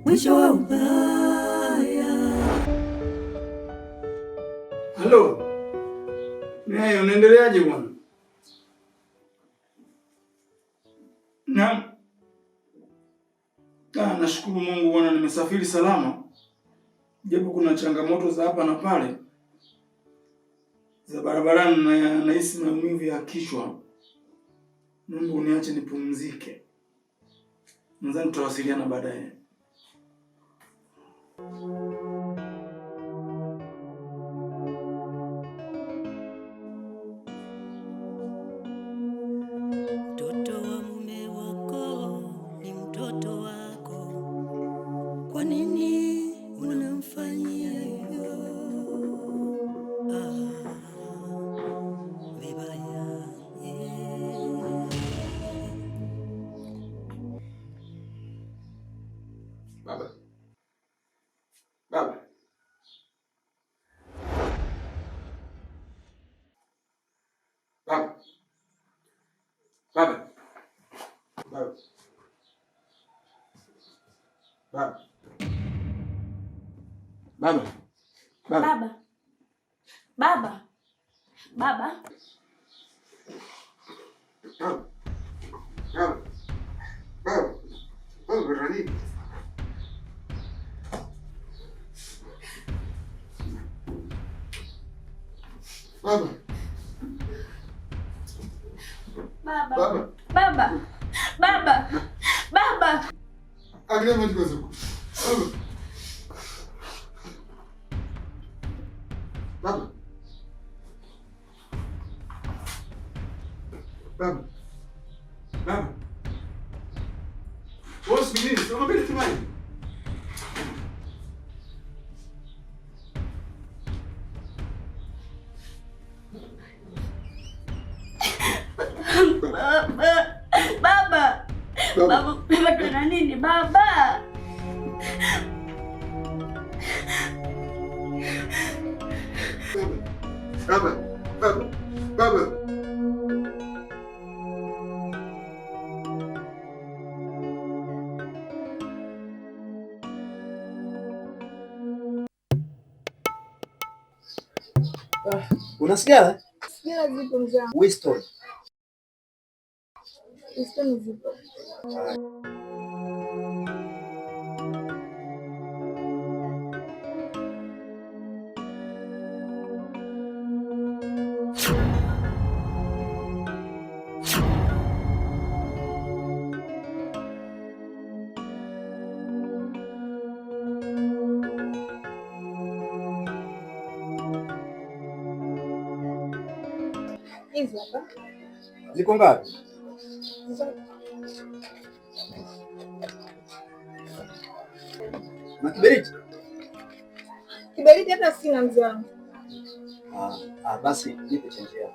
Mwisho wa ubaya. Halo. Unaendeleaje bwana? Nashukuru Mungu bwana, nimesafiri salama. Japo kuna changamoto za hapa na pale za barabarani na nahisi maumivu ya kichwa. Mungu uniache nipumzike. Nadhani tutawasiliana baadaye. Mtoto wa mume wako ni mtoto wako. Kwa nini unamfanyia hivyo? Vibaya. Baba. Baba. Baba. Baba. Baba. Baba. Baba. Baba. Baba. Baba. Baba. Baba. Baba. Baba, Rani. Baba. Baba. Baba. Baba. Baba. Baba. Angalia maandiko yako. Baba. Baba. Baba. Boss, menino, você não vai mais. Baba. Baba, kuna nini baba? Baba. Baba. Baba. Unasikia? Sikia zipo mzee wangu. Winston. Winston zipo. Hizo hapa. Ziko ngapi? Na kiberiti? Kiberiti hata sina mzee wangu. Basi nipe chenji yako.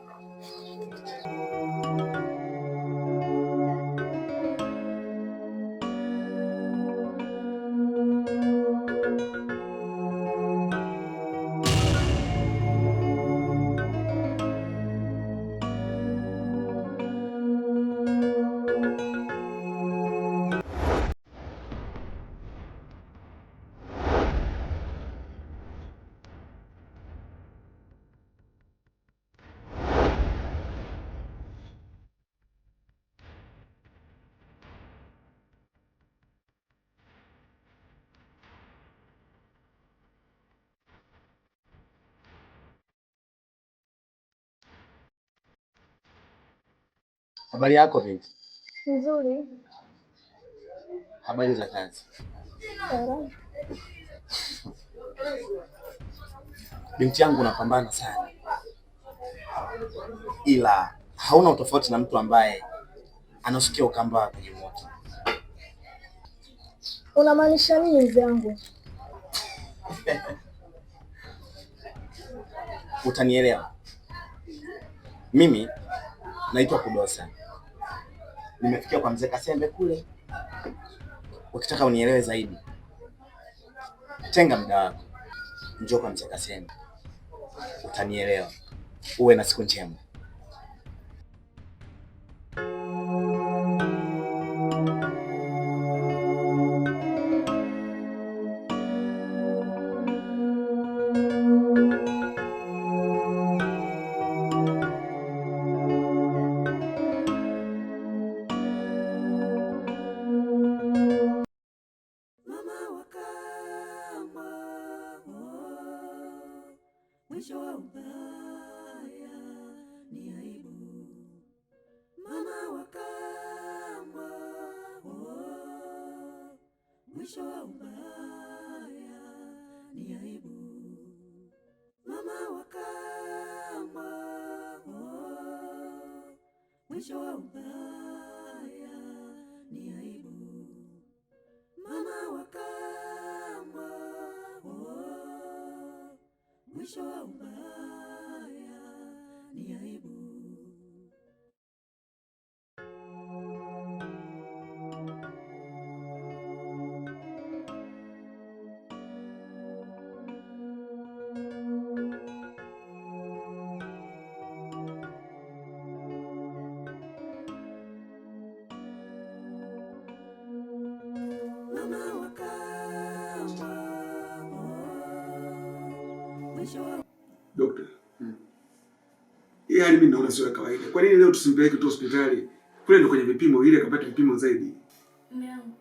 Habari yako binti? Nzuri. Habari za kazi? Binti yangu unapambana sana, ila hauna utofauti na mtu ambaye anasikia ukamba kwenye moto. Unamaanisha nini mzee wangu? Utanielewa. Mimi naitwa Kudosa, nimefikia kwa mzee Kasembe kule. Ukitaka unielewe zaidi, tenga muda wako, njoo kwa mzee Kasembe, utanielewa. Uwe na siku njema. Mwisho wa ubaya ni aibu. Mama wa kambo, mwisho wa ubaya ni aibu. Mama wa kambo, mwisho wa ubaya ni aibu. Mama wa kambo, mwisho wa ubaya ni aibu. Mama wa kambo, mwisho wa Dokta, hii hali mimi naona sio ya kawaida. Kwa nini leo tusimpeleke tu hospitali? Kule ndo kwenye vipimo ili akapate vipimo zaidi. Mume wangu.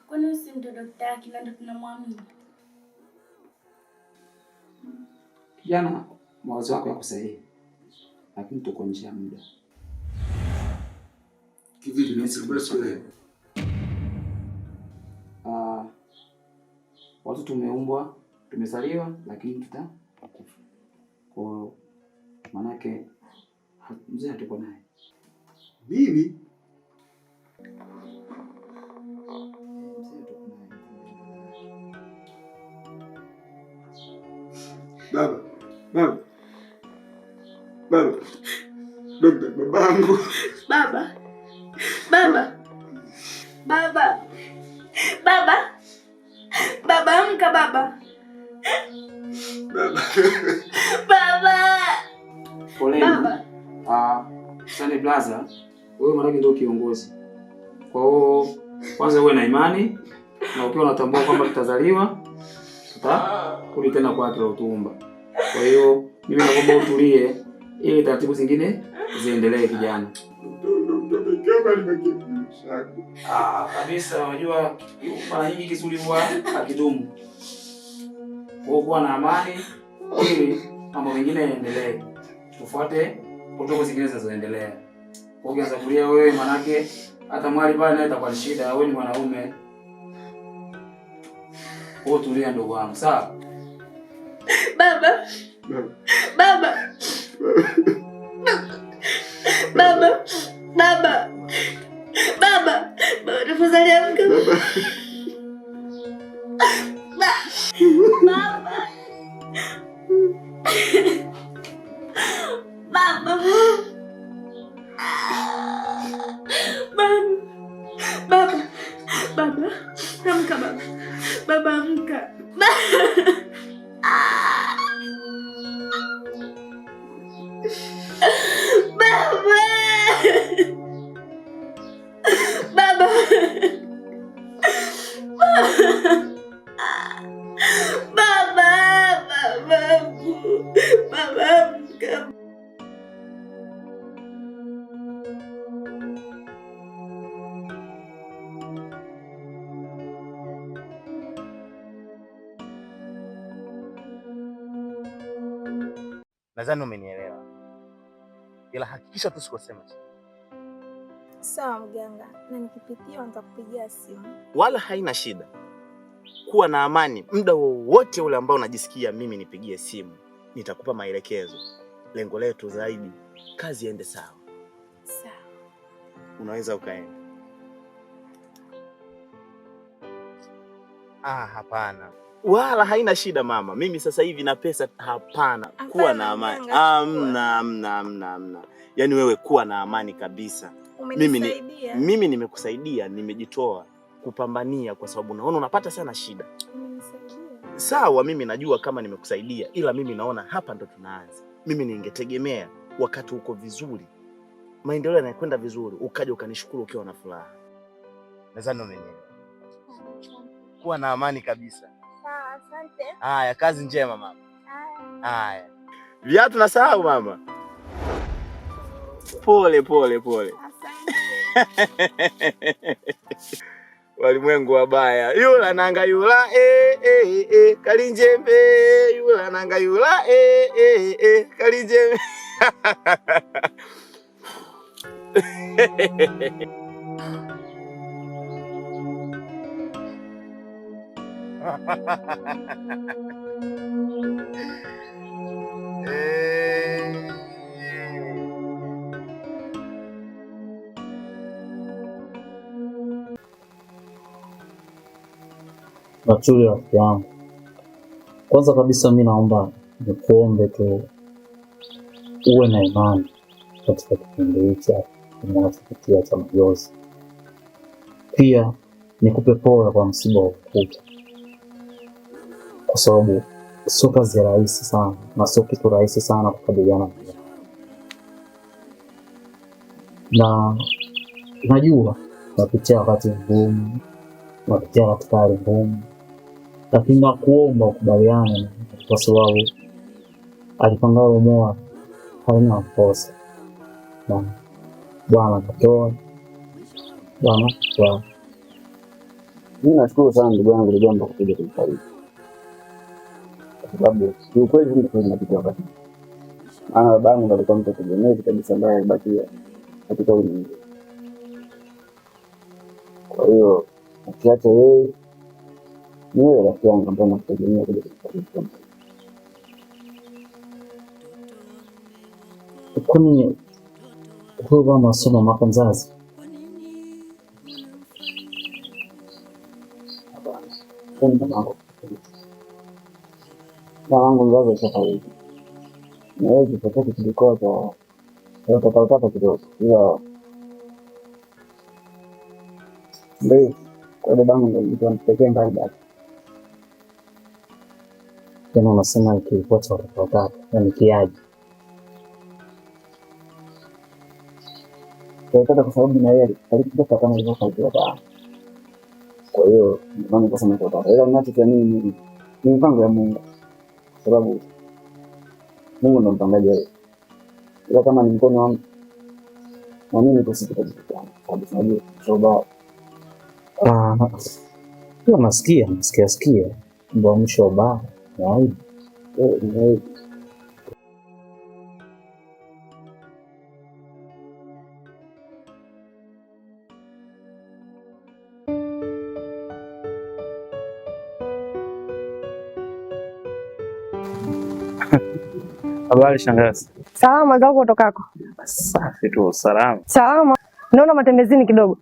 Kwani usi mtu daktari na ndo tunamwamini? Kijana, mawazo yako yako sahihi. Lakini tuko nje ya muda. Kivipi nimesikia sio leo? Watu tumeumbwa, tumezaliwa lakini tutakufa. Kwa manake mzee hatuko naye. Nini? Baba. Dokta, babangu. Baba. Baba, amka baba. Baba. Poleni. Baba. Sani Plaza, wewe mwanake ndio kiongozi. Kwa hiyo kwanza uwe na imani na ukiwa unatambua kwamba tutazaliwa tutarudi tena kwa haki ya utumba. Kwa hiyo mimi naomba utulie ili taratibu zingine ziendelee kijana. Kabisa, unajua mara nyingi kizuri huwa hakidumu. Kwa kuwa na amani ili mambo mengine yaendelee. Tufuate protokoli zingine zinazoendelea. Kwa ukianza kulia wewe manake hata mwali pale naye atakuwa shida, wewe ni mwanaume. Kwa tulia ndugu wangu, sawa? Baba. Tafadhali amka. Baba, amka baba. Baba amka. Nadhani umenielewa. Ila hakikisha tu sikosema. Sawa mganga, na nikipitia nitakupigia simu. Wala haina shida. Kuwa na amani muda wowote ule ambao unajisikia mimi nipigie simu. Nitakupa maelekezo. Lengo letu zaidi kazi iende sawa. Sawa. Unaweza ukaenda. Hapana. Wala haina shida mama. Mimi sasa hivi na pesa hapana. Kuwa na amani. Amna. Yaani wewe kuwa na amani kabisa. Mimi nimekusaidia, nimejitoa kupambania kwa sababu naona unapata sana shida. Sawa, mimi najua kama nimekusaidia, ila mimi naona hapa ndo tunaanza. Mimi ningetegemea wakati uko vizuri, maendeleo yanakwenda vizuri, ukaja ukanishukuru ukiwa na furaha. Nadhani umenielewa. Kuwa na amani kabisa. Sawa, asante. Haya, kazi njema mama. Haya. Viatu nasahau mama. Pole. Asante. Walimwengu wabaya. Yula nanga yula kalinjembe. Yula nanga yula kalinjembe. Nachuli rafiki yangu, kwanza kabisa mimi naomba nikuombe tu uwe na imani katika kipindi hichi unachopitia cha majonzi. Pia nikupe pole kwa msiba wa ukuta, kwa sababu sio kazi rahisi sana na sio kitu rahisi sana kukabiliana nayo, na najua unapitia wakati mgumu, unapitia katika hali ngumu, lakini nakuomba ukubaliane, kwa sababu alipangalo Mola halina makosa. Na Bwana atatoa, Bwana atatoa. Mimi nashukuru sana ndugu yangu Ligamba kuja kunifariji, kwa sababu kiukweli ndio tunapitia wakati. Maana babangu ndo alikuwa mtu tegemezi kabisa ambaye alibakia katika ulimwengu. Kwa hiyo ukiacha yeye, niwe rafiki yangu ambaye nakutegemea kuja kunifariji. Kwani huyu mama sio mama mzazi? Mamangu mzazi ashafariki. Na yeye kipotaki kilikosa utapata kidogo. Ila ndio kwa babangu ndio mtu anapekea mbali basi. Tena unasema kilikosa utapata, yani kiaje? Kwa sababu na yeye alikuja kama hivyo kwa baba. Kwa hiyo mimi kwa sababu utapata. Ila ninachokiamini ni mpango ya Mungu. Kwa sababu Mungu ndo mpangaji wewe. Ila kama ni mkono wangu na mimi niko siku tajika. Sababu najua sababu nasikia ndio mwisho baba. Yaani habari shangazi. Salama zako utokako? Safi tu, salama. Salama. Naona matembezini kidogo.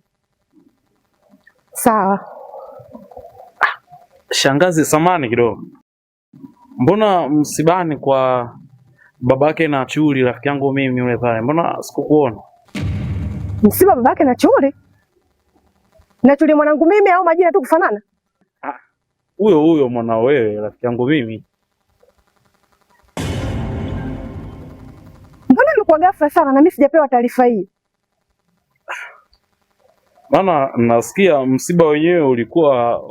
Sawa. Shangazi, samani kidogo. Mbona msibani kwa babake na Chuli rafiki yangu mimi yule pale? Mbona sikukuona? Msiba babake na Chuli? Na Chuli mwanangu mimi au majina tu kufanana? Huyo mwana wewe rafiki yangu mimi. Mbona imekuwa ghafla sana na mimi sijapewa taarifa hii? Maana nasikia msiba wenyewe ulikuwa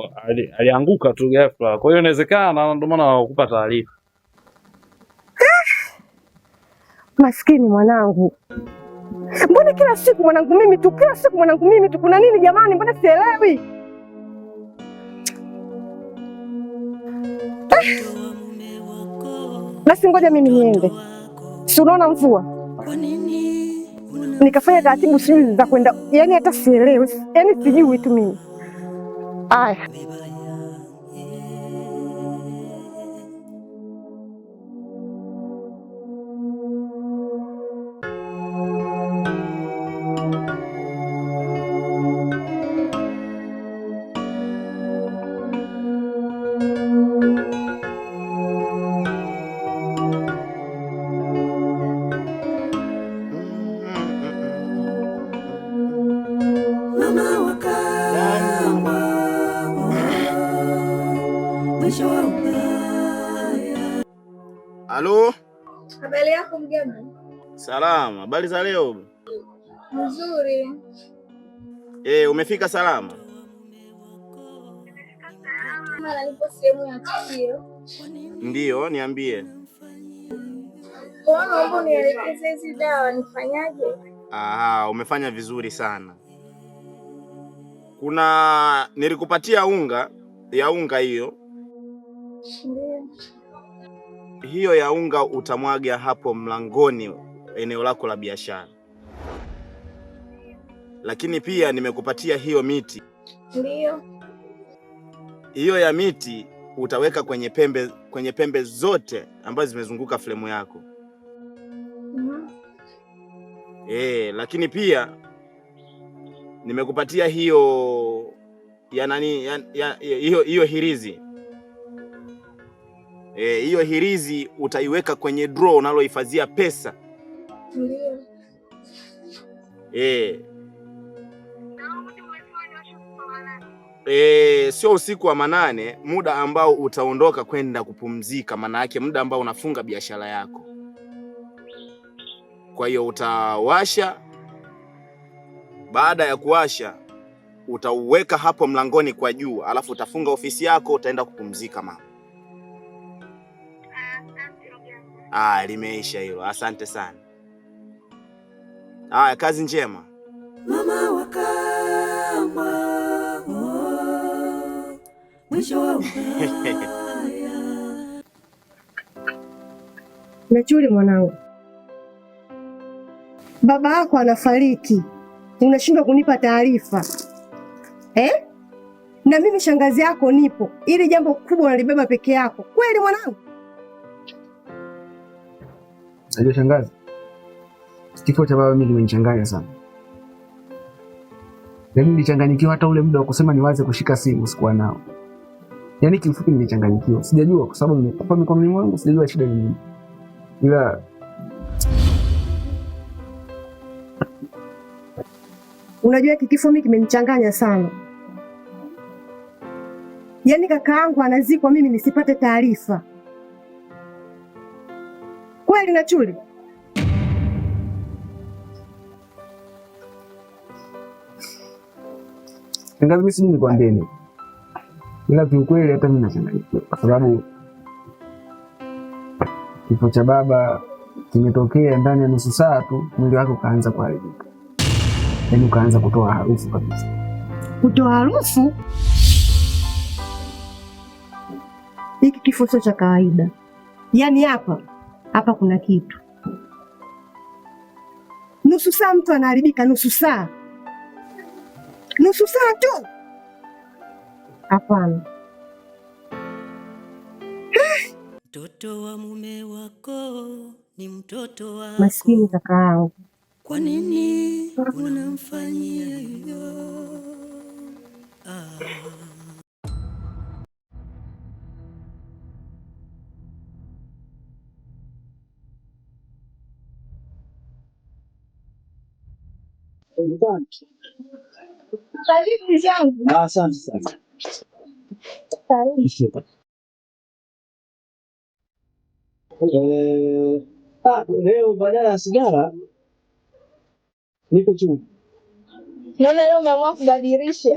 alianguka tu ghafla. Kwa hiyo inawezekana ndio maana hawakupa taarifa. Maskini mwanangu. Mbona kila siku mwanangu mimi tu, kuna nini jamani? Mbona sielewi? Basi ngoja mimi niende. Si unaona mvua? Nikafanya taratibu sijui za kwenda, yani hata sielewi, yani sijui tu mimi. Aya. Halo? Habari yako mgeni? Salama. Habari za leo? Nzuri. Umefika salama? Mara nipo sehemu ya tukio. Ndiyo, niambie. Naomba nielekeze hizi dawa nifanyaje? Umefanya vizuri sana. Nilikupatia unga hiyo. Ndiyo. Hiyo ya unga utamwaga hapo mlangoni eneo lako la biashara. Lakini pia nimekupatia hiyo miti. Ndiyo. Hiyo ya miti utaweka kwenye pembe zote ambazo zimezunguka fremu yako. Lakini pia nimekupatia hiyo hiyo hirizi. Hiyo hirizi utaiweka kwenye draw unalohifadhia pesa. Ndiyo. Sio usiku wa manane, muda ambao utaondoka kwenda kupumzika, maana yake muda ambao unafunga biashara yako. Kwa hiyo utawasha, baada ya kuwasha utauweka hapo mlangoni kwa juu, alafu utafunga ofisi yako, utaenda kupumzika mama. Limeisha hilo. Asante sana. Kazi njema. Mama wakamba, mwisho wa ubaya. Nachuli mwanangu, baba yako anafariki, unashindwa kunipa taarifa Na mimi shangazi yako nipo, ili jambo kubwa unalibeba peke yako kweli mwanangu? Najua shangazi, kifo cha baba mimi kimenichanganya sana. Yaani nilichanganyikiwa, hata ule muda wa kusema niwaze kushika simu sikuwa nao. Yaani kifupi nilichanganyikiwa. Sijajua kwa sababu nimekufa mikononi mwangu, sijajua shida ni nini. Ila unajua kifo mimi kimenichanganya sana. Yaani kakaangu anazikwa mimi nisipate taarifa. Kweli Nachuli? shangazi, mimi sijui nikwambie nini. Ila kiukweli hata mimi nachanganyikiwa kwa sababu kifo cha baba kimetokea ndani ya nusu saa tu, mwili wako kaanza kuharibika. Yaani ukaanza kutoa harufu kabisa. Kutoa harufu? Hiki kifo sio cha kawaida. Yaani hapa kuna kitu. Nusu saa mtu anaharibika, nusu saa. Nusu saa tu? Hapana. Mtoto wa mume wako ni mtoto wa maskini kakaangu. Kwa nini unamfanyia hivyo? Karibu zangu. Asante sana. Karibu. Leo badala ya sigara niko chumvi. Naona leo umeamua kubadilisha.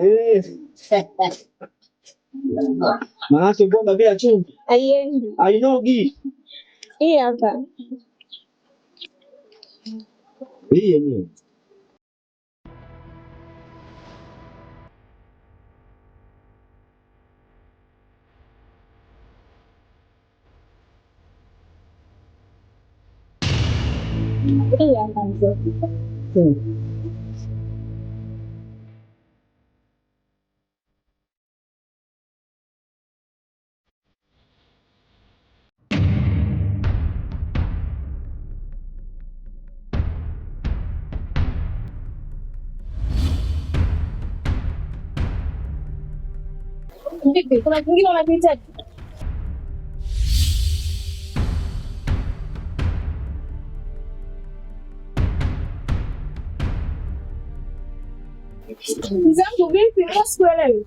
Maana bomba bila chumvi Haiendi. hainogi. Hii hapa. Hii yenyewe. Hii hapa mzee. Vipi? Kuna kingine unakihitaji? Mzangu vipi? Sikuelewi.